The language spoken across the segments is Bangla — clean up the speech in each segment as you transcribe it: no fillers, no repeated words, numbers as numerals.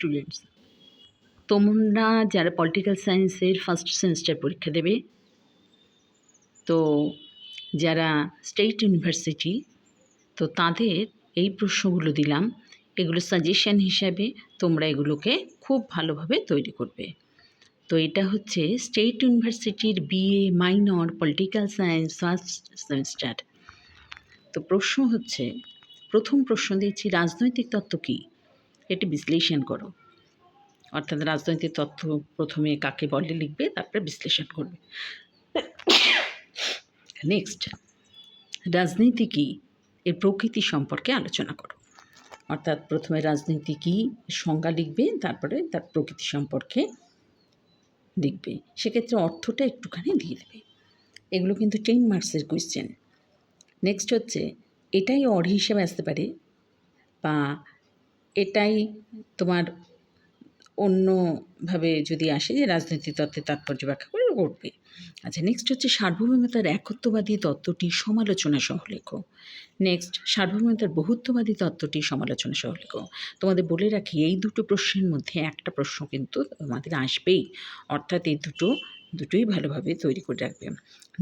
স্টুডেন্টস, তোমরা যারা পলিটিক্যাল সায়েন্সের ফার্স্ট সেমিস্টার পরীক্ষা দেবে, তো যারা স্টেট ইউনিভার্সিটি, তো তাদের এই প্রশ্নগুলো দিলাম। এগুলো সাজেশন হিসাবে তোমরা এগুলোকে খুব ভালোভাবে তৈরি করবে। তো এটা হচ্ছে স্টেট ইউনিভার্সিটির BA minor political science first semester. তো প্রশ্ন হচ্ছে, প্রথম প্রশ্ন দিয়েছি রাজনৈতিক তত্ত্ব কী, এটি বিশ্লেষণ করো। অর্থাৎ রাজনৈতিক তত্ত্ব প্রথমে কাকে বলে লিখবে, তারপরে বিশ্লেষণ করবে। নেক্সট, রাজনীতি কী, এর প্রকৃতি সম্পর্কে আলোচনা করো। অর্থাৎ প্রথমে রাজনীতি কী সংজ্ঞা লিখবে, তারপরে তার প্রকৃতি সম্পর্কে লিখবে। সেক্ষেত্রে অর্থটা একটুখানি দিয়ে দেবে। এগুলো কিন্তু 10 মার্কসের কোয়েশ্চেন। নেক্সট হচ্ছে, এটাই অর হিসেবে আসতে পারে, বা এটাই তোমার অন্যভাবে যদি আসে যে রাজনৈতিক তত্ত্বের তাৎপর্য ব্যাখ্যা করে করবে। আচ্ছা, নেক্সট হচ্ছে সার্বভৌমতার একত্ববাদী তত্ত্বটি সমালোচনা সহ লেখো। নেক্সট, সার্বভৌমতার বহুত্ববাদী তত্ত্বটি সমালোচনা সহ লেখো। তোমাদের বলে রাখি, এই দুটো প্রশ্নের মধ্যে একটা প্রশ্ন কিন্তু তোমাদের আসবেই, অর্থাৎ এই দুটোই ভালোভাবে তৈরি করে রাখবে।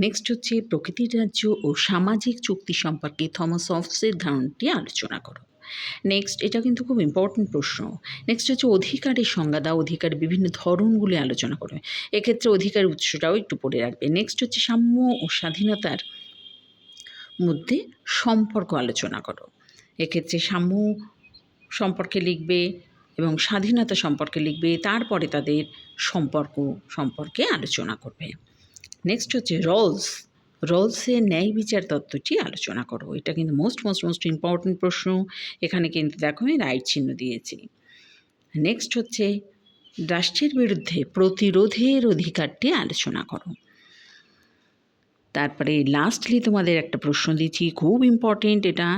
নেক্সট হচ্ছে, প্রকৃতির রাজ্য ও সামাজিক চুক্তি সম্পর্কে থমাস হবসের ধারণাটি আলোচনা করো। নেক্সট, এটা কিন্তু খুব ইম্পর্টেন্ট প্রশ্ন। নেক্সট হচ্ছে, অধিকারের সংজ্ঞা দাও, অধিকারের বিভিন্ন ধরনগুলি আলোচনা করবে। এক্ষেত্রে অধিকারের উৎসটাও একটু পড়ে রাখবে। নেক্সট হচ্ছে, সাম্য ও স্বাধীনতার মধ্যে সম্পর্ক আলোচনা করো। এক্ষেত্রে সাম্য সম্পর্কে লিখবে এবং স্বাধীনতা সম্পর্কে লিখবে, তারপরে তাদের সম্পর্কে আলোচনা করবে। নেক্সট হচ্ছে রলসের ন্যায় বিচার তত্ত্বটি আলোচনা করো। এটা কিন্তু মোস্ট ইম্পর্টেন্ট প্রশ্ন। এখানে কিন্তু দেখো আমি রাইট চিহ্ন দিয়েছি। নেক্সট হচ্ছে, রাষ্ট্রের বিরুদ্ধে প্রতিরোধের অধিকারটি আলোচনা করো। তারপরে লাস্টলি তোমাদের একটা প্রশ্ন দিচ্ছি, খুব ইম্পর্টেন্ট এটা,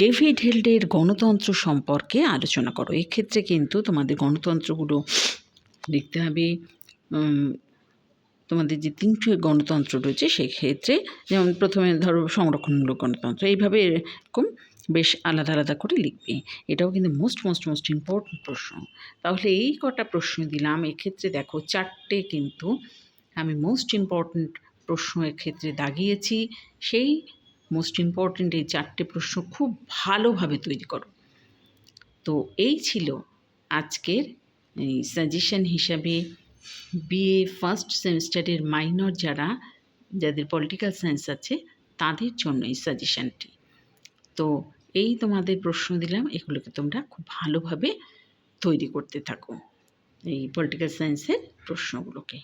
ডেভিড হেল্ডের গণতন্ত্র সম্পর্কে আলোচনা করো। এক্ষেত্রে কিন্তু তোমাদের গণতন্ত্রগুলো লিখতে হবে। তোমাদের যে তিনটে গণতন্ত্র রয়েছে সেক্ষেত্রে, যেমন প্রথমে ধরো সংরক্ষণমূলক গণতন্ত্র, এইভাবে এরকম বেশ আলাদা আলাদা করে লিখবে। এটাও কিন্তু মোস্ট ইম্পর্টেন্ট প্রশ্ন। তাহলে এই কটা প্রশ্ন দিলাম। এক্ষেত্রে দেখো চারটে কিন্তু আমি মোস্ট ইম্পর্টেন্ট প্রশ্ন এক্ষেত্রে দাগিয়েছি। সেই মোস্ট ইম্পর্টেন্ট এই চারটে প্রশ্ন খুব ভালোভাবে তৈরি করো। তো এই ছিল আজকের এই সাজেশন হিসাবে বিএ ফার্স্ট সেমিস্টারের মাইনর যাদের পলিটিক্যাল সায়েন্স আছে তাদের জন্য এই সাজেশনটি। তো এই তোমাদের প্রশ্ন দিলাম, এগুলোকে তোমরা খুব ভালোভাবে তৈরি করতে থাকো, এই পলিটিক্যাল সায়েন্সের প্রশ্নগুলোকে।